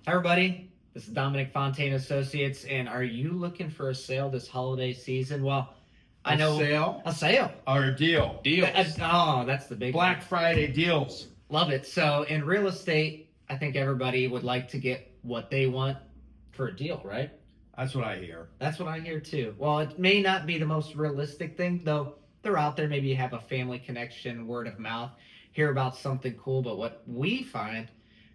Hi, everybody. This is Dominic Fonte Associates, and are you looking for a sale this holiday season? Well, I A know sale a sale. or a deal? Deals. Oh, that's the big Black one. Friday deals. Love it. So, in real estate, I think everybody would like to get what they want for a deal, right? That's what I hear. That's what I hear too. Well, it may not be the most realistic thing, though. They're out there. Maybe you have a family connection, word of mouth, hear about something cool. But what we find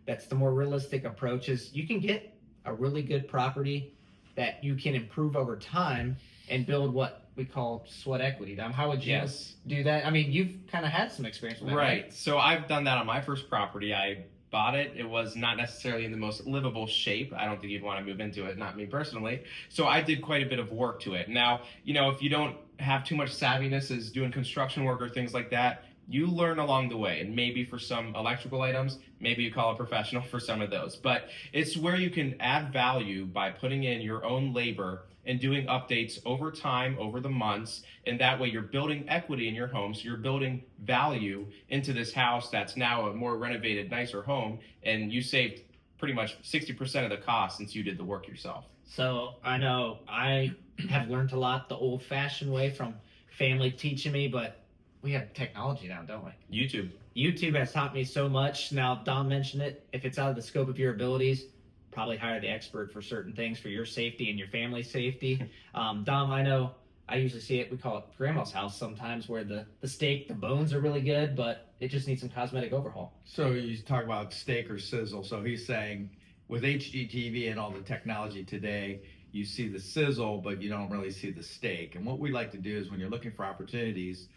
that's the more realistic approach is you can get a really good property that you can improve over time and build what we call sweat equity. How would you Yes. do that? I mean, you've kind of had some experience with that, right? Right. So I've done that on my first property. I bought it. It was not necessarily in the most livable shape. I don't think you'd want to move into it, not me personally. So I did quite a bit of work to it. Now, if you don't have too much savviness as doing construction work or things like that, you learn along the way. And maybe for some electrical items, maybe you call a professional for some of those. But it's where you can add value by putting in your own labor and doing updates over time, over the months. And that way you're building equity in your home. So you're building value into this house that's now a more renovated, nicer home. And you saved pretty much 60% of the cost since you did the work yourself. So I know I have learned a lot the old fashioned way from family teaching me, but we have technology now, don't we? YouTube. YouTube has taught me so much. Now, Dom mentioned it. If it's out of the scope of your abilities, probably hire the expert for certain things for your safety and your family's safety. Dom, I know I usually see it. We call it grandma's house sometimes, where the steak, the bones are really good, but it just needs some cosmetic overhaul. So you talk about steak or sizzle. So he's saying with HGTV and all the technology today, you see the sizzle, but you don't really see the steak. And what we like to do is when you're looking for opportunities,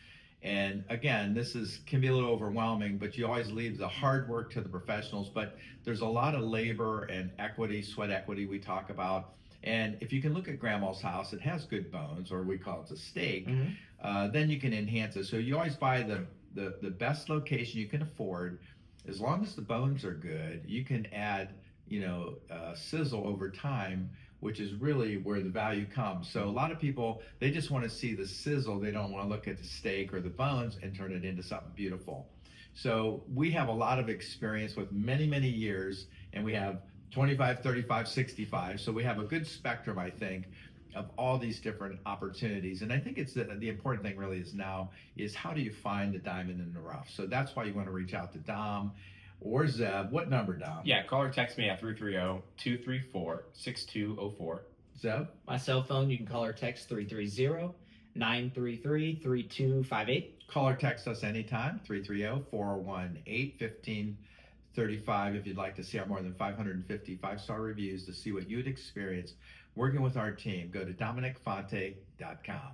and again, can be a little overwhelming, but you always leave the hard work to the professionals. But there's a lot of labor and equity, sweat equity we talk about. And if you can look at grandma's house, it has good bones, or we call it a steak, then you can enhance it. So you always buy the best location you can afford. As long as the bones are good, you can add, sizzle over time, which is really where the value comes. So a lot of people, they just want to see the sizzle. They don't want to look at the steak or the bones and turn it into something beautiful. So we have a lot of experience with many, many years, and we have 25, 35, 65. So we have a good spectrum, I think, of all these different opportunities. And I think it's the important thing really is how do you find the diamond in the rough? So that's why you want to reach out to Dom or Zeb. What number, Dom? Yeah, call or text me at 330-234-6204. Zeb? My cell phone, you can call or text 330-933-3258. Call or text us anytime, 330-418-1535 if you'd like to see our more than 550 five-star reviews to see what you'd experience working with our team. Go to DominicFonte.com.